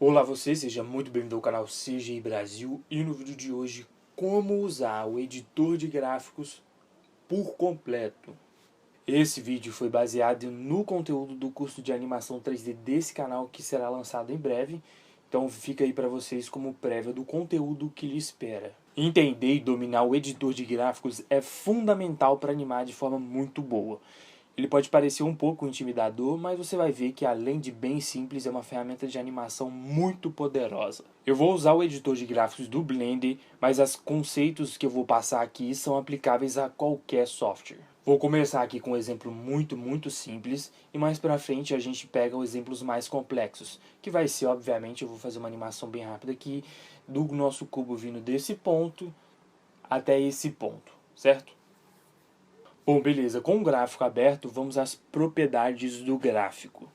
Olá você, seja muito bem-vindo ao canal CGI Brasil e no vídeo de hoje, como usar o editor de gráficos por completo. Esse vídeo foi baseado no conteúdo do curso de animação 3D desse canal que será lançado em breve, então fica aí para vocês como prévia do conteúdo que lhe espera. Entender e dominar o editor de gráficos é fundamental para animar de forma muito boa. Ele pode parecer um pouco intimidador, mas você vai ver que além de bem simples, é uma ferramenta de animação muito poderosa. Eu vou usar o editor de gráficos do Blender, mas os conceitos que eu vou passar aqui são aplicáveis a qualquer software. Vou começar aqui com um exemplo muito simples e mais pra frente a gente pega os exemplos mais complexos, que vai ser, obviamente, eu vou fazer uma animação bem rápida aqui do nosso cubo vindo desse ponto até esse ponto, certo? Bom, beleza. Com o gráfico aberto, vamos às propriedades do gráfico.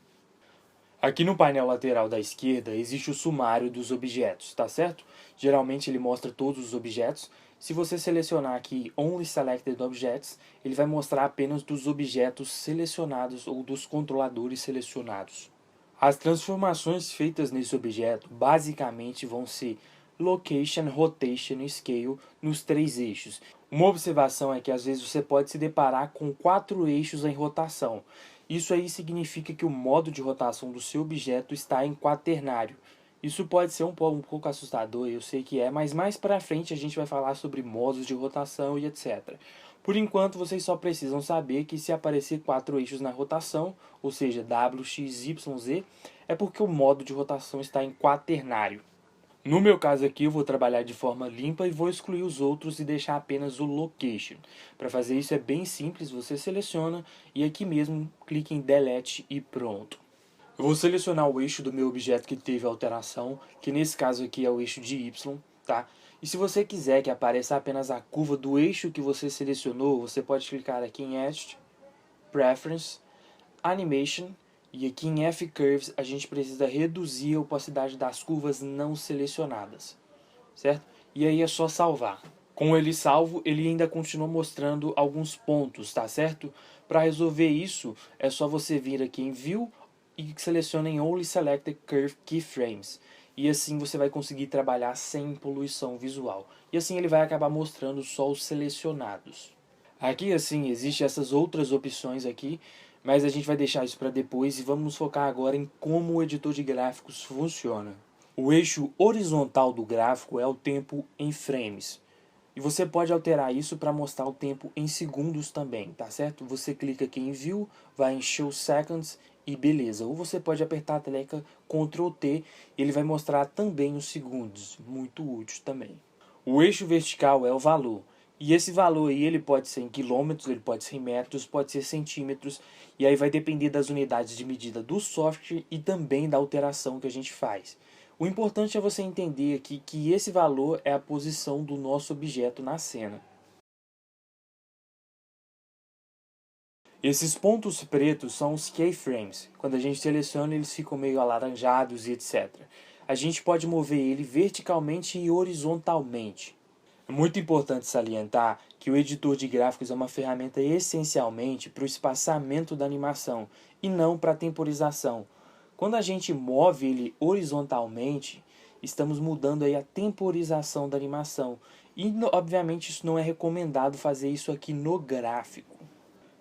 Aqui no painel lateral da esquerda existe o sumário dos objetos, tá certo? Geralmente ele mostra todos os objetos. Se você selecionar aqui Only Selected Objects, ele vai mostrar apenas dos objetos selecionados ou dos controladores selecionados. As transformações feitas nesse objeto basicamente vão ser Location, Rotation e Scale nos 3 eixos. Uma observação é que às vezes você pode se deparar com 4 eixos em rotação. Isso aí significa que o modo de rotação do seu objeto está em quaternário. Isso pode ser um pouco assustador, eu sei que é, mas mais para frente a gente vai falar sobre modos de rotação e etc. Por enquanto, vocês só precisam saber que se aparecer 4 eixos na rotação, ou seja, W, X, Y, Z, é porque o modo de rotação está em quaternário. No meu caso aqui, eu vou trabalhar de forma limpa e vou excluir os outros e deixar apenas o Location. Para fazer isso é bem simples, você seleciona e aqui mesmo clique em Delete e pronto. Eu vou selecionar o eixo do meu objeto que teve alteração, que nesse caso aqui é o eixo de Y, tá? E se você quiser que apareça apenas a curva do eixo que você selecionou, você pode clicar aqui em Edit, Preference, Animation, e aqui em F-Curves a gente precisa reduzir a opacidade das curvas não selecionadas, certo? E aí é só salvar. Com ele salvo, ele ainda continua mostrando alguns pontos, tá certo? Para resolver isso, é só você vir aqui em View e selecione em Only Selected Curve Keyframes. E assim você vai conseguir trabalhar sem poluição visual. E assim ele vai acabar mostrando só os selecionados. Aqui assim, existem essas outras opções aqui, mas a gente vai deixar isso para depois e vamos nos focar agora em como o editor de gráficos funciona. O eixo horizontal do gráfico é o tempo em frames. E você pode alterar isso para mostrar o tempo em segundos também, tá certo? Você clica aqui em View, vai em Show Seconds e beleza. Ou você pode apertar a tecla Ctrl T e ele vai mostrar também os segundos, muito útil também. O eixo vertical é o valor. E esse valor aí ele pode ser em quilômetros, ele pode ser em metros, pode ser centímetros. E aí vai depender das unidades de medida do software e também da alteração que a gente faz. O importante é você entender aqui que esse valor é a posição do nosso objeto na cena. Esses pontos pretos são os keyframes. Quando a gente seleciona, eles ficam meio alaranjados e etc. A gente pode mover ele verticalmente e horizontalmente. É muito importante salientar que o editor de gráficos é uma ferramenta essencialmente para o espaçamento da animação e não para a temporização. Quando a gente move ele horizontalmente, estamos mudando aí a temporização da animação. E obviamente isso não é recomendado fazer isso aqui no gráfico.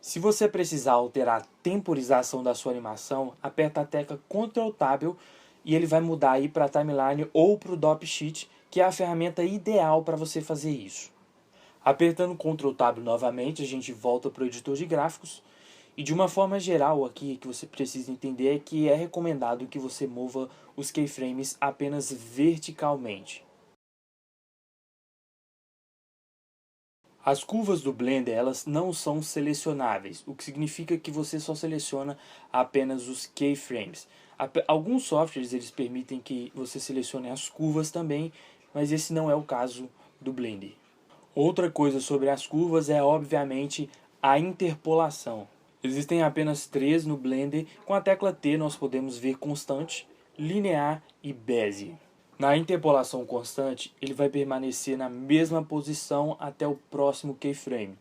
Se você precisar alterar a temporização da sua animação, aperta a tecla Ctrl Tab e ele vai mudar aí para a timeline ou para o Dop Sheet, que é a ferramenta ideal para você fazer isso. Apertando Ctrl Tab novamente, a gente volta para o editor de gráficos. E de uma forma geral aqui, que você precisa entender é que é recomendado que você mova os keyframes apenas verticalmente. As curvas do Blender elas não são selecionáveis, o que significa que você só seleciona apenas os keyframes. Alguns softwares eles permitem que você selecione as curvas também, mas esse não é o caso do Blender. Outra coisa sobre as curvas é obviamente a interpolação. Existem apenas 3 no Blender, com a tecla T nós podemos ver constante, linear e Bezier. Na interpolação constante, ele vai permanecer na mesma posição até o próximo keyframe.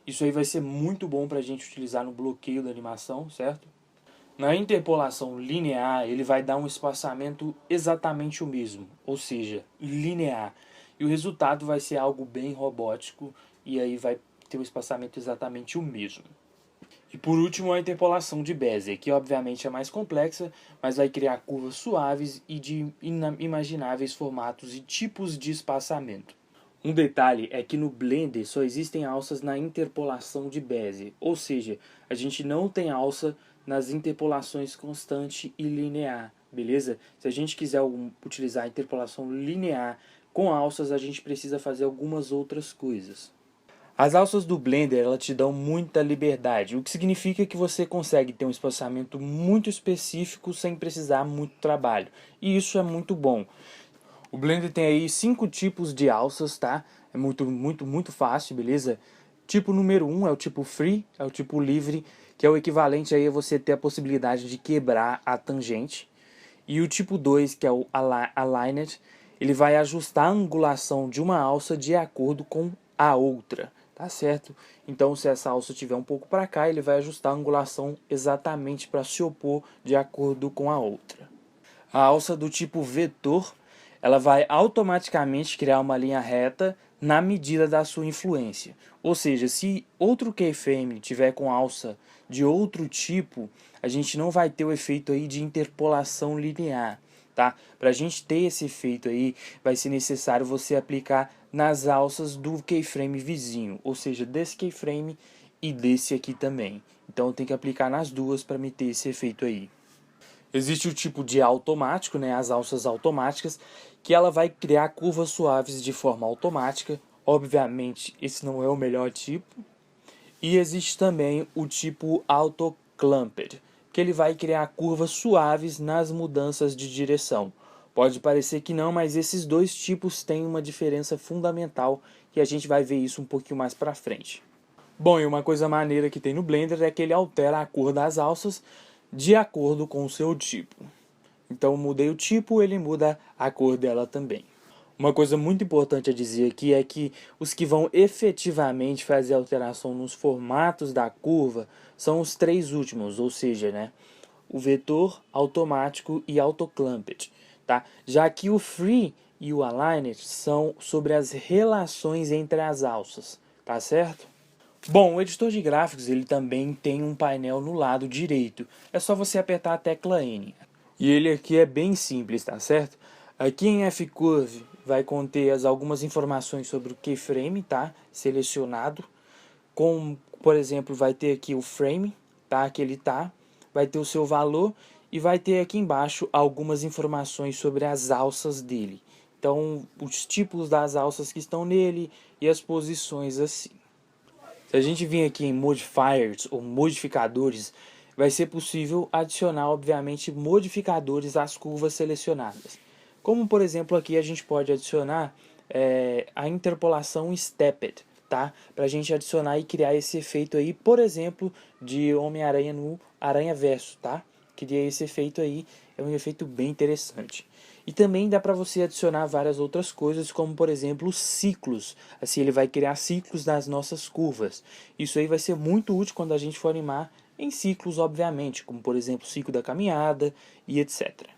Isso aí vai ser muito bom para a gente utilizar no bloqueio da animação, certo? Na interpolação linear, ele vai dar um espaçamento exatamente o mesmo, ou seja, linear. E o resultado vai ser algo bem robótico, e aí vai ter um espaçamento exatamente o mesmo. E por último, a interpolação de Bézier, que obviamente é mais complexa, mas vai criar curvas suaves e de inimagináveis formatos e tipos de espaçamento. Um detalhe é que no Blender só existem alças na interpolação de Bézier, ou seja, a gente não tem alça nas interpolações constante e linear, beleza? Se a gente quiser utilizar a interpolação linear com alças, a gente precisa fazer algumas outras coisas. As alças do Blender ela te dão muita liberdade, o que significa que você consegue ter um espaçamento muito específico sem precisar muito trabalho, e isso é muito bom. O Blender tem aí 5 tipos de alças, tá? É muito fácil, beleza? Tipo número 1 é o tipo Free, é o tipo livre, que é o equivalente aí a você ter a possibilidade de quebrar a tangente. E o tipo 2, que é o Aligned, ele vai ajustar a angulação de uma alça de acordo com a outra, tá certo? Então, se essa alça estiver um pouco para cá, ele vai ajustar a angulação exatamente para se opor de acordo com a outra. A alça do tipo vetor, ela vai automaticamente criar uma linha reta na medida da sua influência. Ou seja, se outro keyframe tiver com alça de outro tipo, a gente não vai ter o efeito aí de interpolação linear, tá? Para a gente ter esse efeito aí, vai ser necessário você aplicar nas alças do keyframe vizinho, ou seja, desse keyframe e desse aqui também. Então tem que aplicar nas duas para me ter esse efeito aí. Existe o tipo de automático, né, as alças automáticas, que ela vai criar curvas suaves de forma automática. Obviamente, esse não é o melhor tipo. E existe também o tipo auto-clamped, que ele vai criar curvas suaves nas mudanças de direção. Pode parecer que não, mas esses dois tipos têm uma diferença fundamental e a gente vai ver isso um pouquinho mais pra frente. Bom, e uma coisa maneira que tem no Blender é que ele altera a cor das alças de acordo com o seu tipo. Então, mudei o tipo, ele muda a cor dela também. Uma coisa muito importante a dizer aqui é que os que vão efetivamente fazer alteração nos formatos da curva são os três últimos, ou seja, né, o vetor, automático e autoclamped, tá? Já que o free e o aligner são sobre as relações entre as alças, tá certo? Bom, o editor de gráficos ele também tem um painel no lado direito. É só você apertar a tecla N. E ele aqui é bem simples, tá certo? Aqui em F-Curve vai conter algumas informações sobre o keyframe, tá? Selecionado. Com, por exemplo, vai ter aqui o frame, tá? Que ele tá. Vai ter o seu valor e vai ter aqui embaixo algumas informações sobre as alças dele. Então, os tipos das alças que estão nele e as posições assim. Se a gente vir aqui em modifiers ou modificadores, vai ser possível adicionar, obviamente, modificadores às curvas selecionadas. Como, por exemplo, aqui a gente pode adicionar a interpolação stepped, tá? Para a gente adicionar e criar esse efeito aí, por exemplo, de Homem-Aranha no Aranha Verso, tá? Cria esse efeito aí, é um efeito bem interessante. E também dá para você adicionar várias outras coisas, como por exemplo ciclos. Assim ele vai criar ciclos nas nossas curvas. Isso aí vai ser muito útil quando a gente for animar em ciclos, obviamente, como por exemplo o ciclo da caminhada e etc.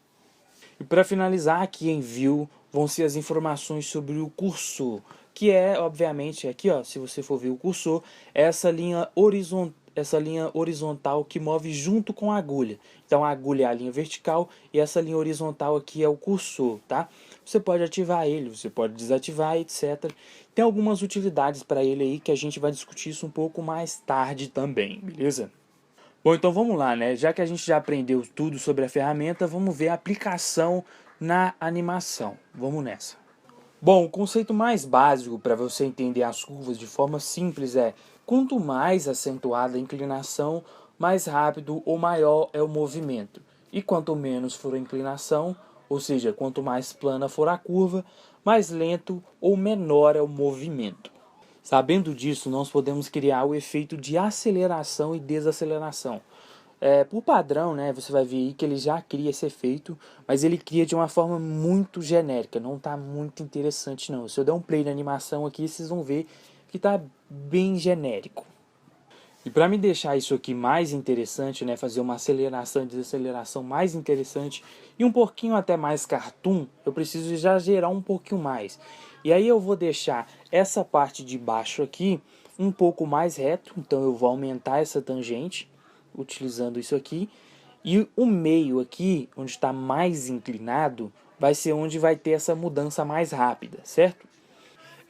E para finalizar aqui em View, vão ser as informações sobre o cursor, que é, obviamente, aqui ó, se você for ver o cursor, é essa linha horizontal que move junto com a agulha. Então a agulha é a linha vertical e essa linha horizontal aqui é o cursor, tá? Você pode ativar ele, você pode desativar, etc. Tem algumas utilidades para ele aí que a gente vai discutir isso um pouco mais tarde também, beleza? Bom, então vamos lá, né? Já que a gente já aprendeu tudo sobre a ferramenta, vamos ver a aplicação na animação. Vamos nessa. Bom, o conceito mais básico para você entender as curvas de forma simples é: quanto mais acentuada a inclinação, mais rápido ou maior é o movimento. E quanto menos for a inclinação, ou seja, quanto mais plana for a curva, mais lento ou menor é o movimento. Sabendo disso, nós podemos criar o efeito de aceleração e desaceleração. Por padrão, né, você vai ver aí que ele já cria esse efeito, mas ele cria de uma forma muito genérica, não está muito interessante não. Se eu der um play na animação aqui, vocês vão ver que está bem genérico. E para me deixar isso aqui mais interessante, né, fazer uma aceleração e desaceleração mais interessante e um pouquinho até mais cartoon, eu preciso exagerar um pouquinho mais. E aí eu vou deixar essa parte de baixo aqui um pouco mais reto, então eu vou aumentar essa tangente utilizando isso aqui. E o meio aqui, onde está mais inclinado, vai ser onde vai ter essa mudança mais rápida, certo?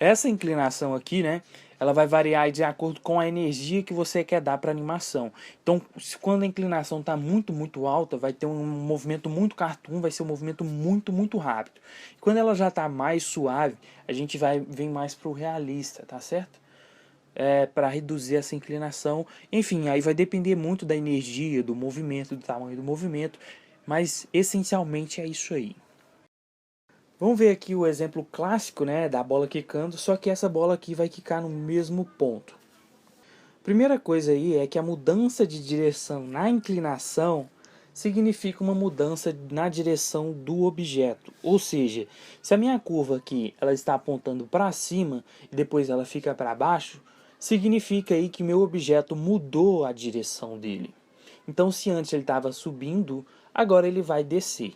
Essa inclinação aqui, né, ela vai variar de acordo com a energia que você quer dar para a animação. Então, quando a inclinação está muito alta, vai ter um movimento muito cartoon, vai ser um movimento muito rápido. Quando ela já está mais suave, a gente vem mais para o realista, tá certo? Para reduzir essa inclinação. Enfim, aí vai depender muito da energia, do movimento, do tamanho do movimento, mas essencialmente é isso aí. Vamos ver aqui o exemplo clássico, né, da bola quicando, só que essa bola aqui vai quicar no mesmo ponto. Primeira coisa aí é que a mudança de direção na inclinação significa uma mudança na direção do objeto. Ou seja, se a minha curva aqui ela está apontando para cima e depois ela fica para baixo, significa aí que meu objeto mudou a direção dele. Então, se antes ele estava subindo, agora ele vai descer.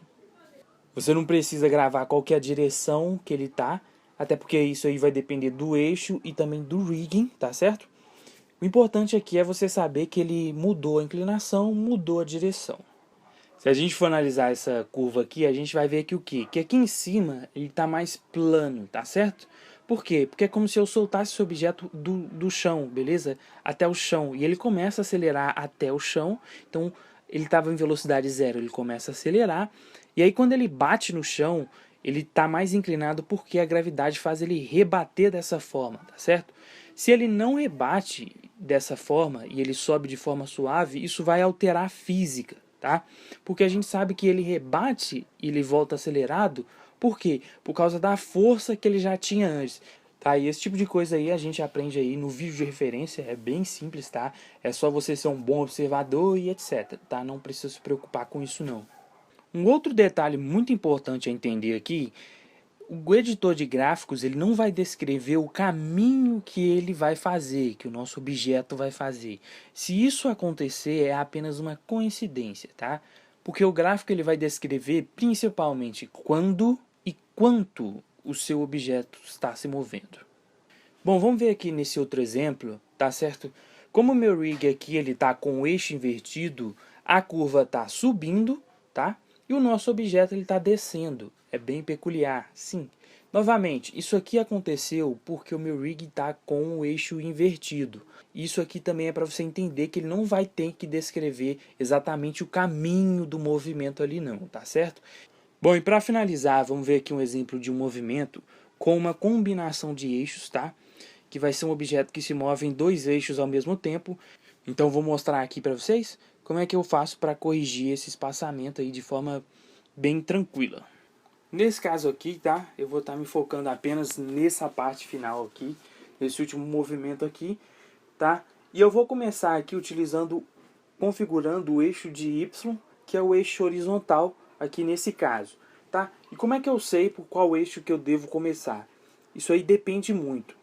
Você não precisa gravar qual que é a direção que ele tá, até porque isso aí vai depender do eixo e também do rigging, tá certo? O importante aqui é você saber que ele mudou a inclinação, mudou a direção. Se a gente for analisar essa curva aqui, a gente vai ver que o quê? Que aqui em cima ele está mais plano, tá certo? Por quê? Porque é como se eu soltasse esse objeto do chão, beleza? Até o chão. E ele começa a acelerar até o chão. Então, ele estava em velocidade zero, ele começa a acelerar. E aí, quando ele bate no chão, ele está mais inclinado porque a gravidade faz ele rebater dessa forma, tá certo? Se ele não rebate dessa forma e ele sobe de forma suave, isso vai alterar a física, tá? Porque a gente sabe que ele rebate e ele volta acelerado, por quê? Por causa da força que ele já tinha antes. Tá, e esse tipo de coisa aí a gente aprende aí no vídeo de referência, é bem simples, tá? É só você ser um bom observador e etc, tá? Não precisa se preocupar com isso não. Um outro detalhe muito importante a entender aqui, o editor de gráficos ele não vai descrever o caminho que ele vai fazer, que o nosso objeto vai fazer. Se isso acontecer, é apenas uma coincidência, tá? Porque o gráfico ele vai descrever principalmente quando e quanto o seu objeto está se movendo. Bom, vamos ver aqui nesse outro exemplo, tá certo? Como o meu rig aqui ele está com o eixo invertido, a curva está subindo, tá? E o nosso objeto ele está descendo. É bem peculiar, sim. Novamente, isso aqui aconteceu porque o meu rig está com o eixo invertido. Isso aqui também é para você entender que ele não vai ter que descrever exatamente o caminho do movimento ali não, tá certo? Bom, e para finalizar, vamos ver aqui um exemplo de um movimento com uma combinação de eixos, tá? Que vai ser um objeto que se move em dois eixos ao mesmo tempo. Então vou mostrar aqui para vocês como é que eu faço para corrigir esse espaçamento aí de forma bem tranquila. Nesse caso aqui, tá? Eu vou estar me focando apenas nessa parte final aqui, nesse último movimento aqui, tá? E eu vou começar aqui configurando o eixo de Y, que é o eixo horizontal aqui nesse caso, tá? E como é que eu sei por qual eixo que eu devo começar? Isso aí depende muito.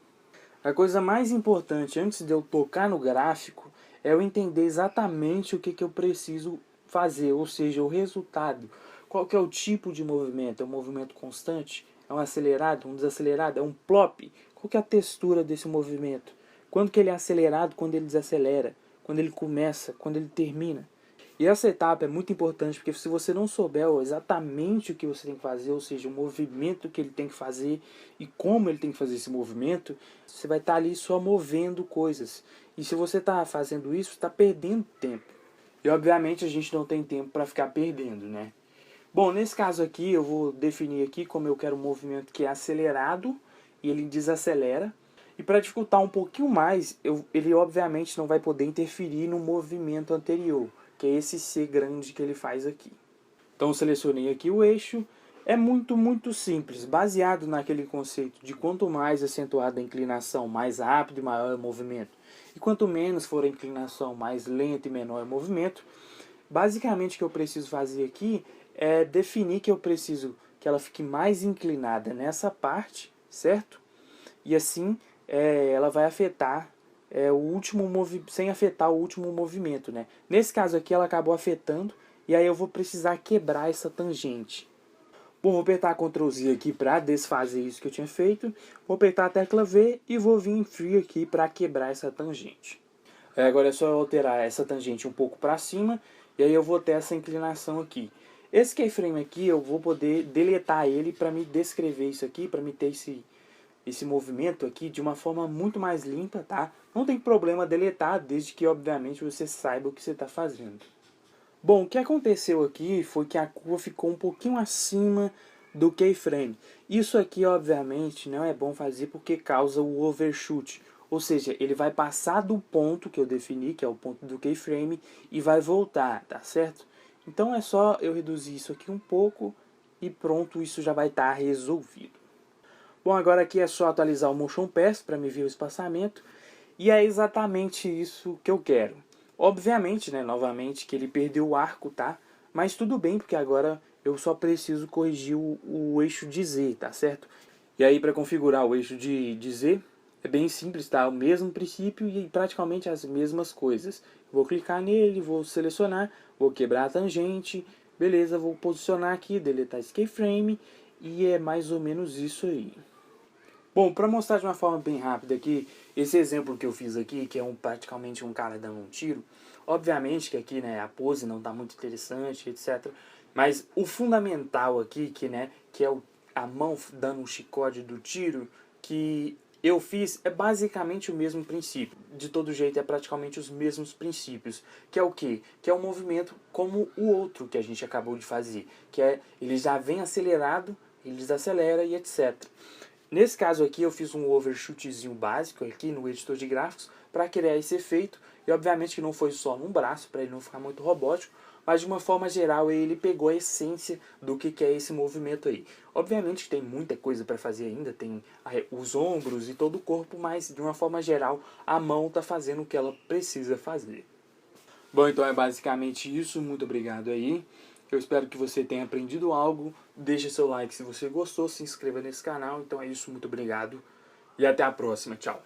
A coisa mais importante antes de eu tocar no gráfico é eu entender exatamente o que eu preciso fazer, ou seja, o resultado. Qual que é o tipo de movimento? É um movimento constante? É um acelerado? Um desacelerado? É um plop? Qual que é a textura desse movimento? Quando que ele é acelerado? Quando ele desacelera? Quando ele começa? Quando ele termina? E essa etapa é muito importante, porque se você não souber exatamente o que você tem que fazer, ou seja, o movimento que ele tem que fazer e como ele tem que fazer esse movimento, você vai estar ali só movendo coisas. E se você está fazendo isso, está perdendo tempo. E obviamente a gente não tem tempo para ficar perdendo, né? Bom, nesse caso aqui eu vou definir aqui como eu quero um movimento que é acelerado e ele desacelera. E para dificultar um pouquinho mais, ele obviamente não vai poder interferir no movimento anterior, que é esse C grande que ele faz aqui. Então eu selecionei aqui o eixo. É muito simples, baseado naquele conceito de quanto mais acentuada a inclinação, mais rápido e maior é o movimento. E quanto menos for a inclinação, mais lento e menor é o movimento. Basicamente o que eu preciso fazer aqui é definir que eu preciso que ela fique mais inclinada nessa parte, certo? E assim ela vai afetar o último sem afetar o último movimento, né? Nesse caso aqui ela acabou afetando, e aí eu vou precisar quebrar essa tangente. Bom, vou apertar Ctrl Z aqui para desfazer isso que eu tinha feito. Vou apertar a tecla V e vou vir em Free aqui para quebrar essa tangente. Agora é só eu alterar essa tangente um pouco para cima, e aí eu vou ter essa inclinação aqui. Esse keyframe aqui eu vou poder deletar ele para me descrever isso aqui, para me ter esse movimento aqui de uma forma muito mais limpa, tá? Não tem problema deletar, desde que obviamente você saiba o que você está fazendo. Bom, o que aconteceu aqui foi que a curva ficou um pouquinho acima do keyframe. Isso aqui, obviamente, não é bom fazer porque causa o overshoot. Ou seja, ele vai passar do ponto que eu defini, que é o ponto do keyframe, e vai voltar, tá certo? Então é só eu reduzir isso aqui um pouco e pronto, isso já vai estar resolvido. Bom, agora aqui é só atualizar o Motion Path para me ver o espaçamento. E é exatamente isso que eu quero. Obviamente, né, novamente, que ele perdeu o arco, tá? Mas tudo bem, porque agora eu só preciso corrigir o eixo de Z, tá certo? E aí, para configurar o eixo de Z, é bem simples, tá? O mesmo princípio e praticamente as mesmas coisas. Vou clicar nele, vou selecionar, vou quebrar a tangente, beleza, vou posicionar aqui, deletar esse keyframe, e é mais ou menos isso aí. Bom, para mostrar de uma forma bem rápida aqui, esse exemplo que eu fiz aqui, que é praticamente um cara dando um tiro, obviamente que aqui, né, a pose não está muito interessante, etc. Mas o fundamental aqui, que é a mão dando um chicote do tiro, que eu fiz, é basicamente o mesmo princípio. De todo jeito, é praticamente os mesmos princípios. Que é o quê? Que é um movimento como o outro que a gente acabou de fazer. Que é, ele já vem acelerado, ele desacelera e etc. Nesse caso aqui eu fiz um overshootzinho básico aqui no editor de gráficos para criar esse efeito. E obviamente que não foi só num braço, para ele não ficar muito robótico, mas de uma forma geral ele pegou a essência do que é esse movimento aí. Obviamente que tem muita coisa para fazer ainda, tem os ombros e todo o corpo, mas de uma forma geral a mão está fazendo o que ela precisa fazer. Bom, então é basicamente isso, muito obrigado aí. Eu espero que você tenha aprendido algo. Deixe seu like se você gostou, se inscreva nesse canal. Então é isso, muito obrigado e até a próxima. Tchau.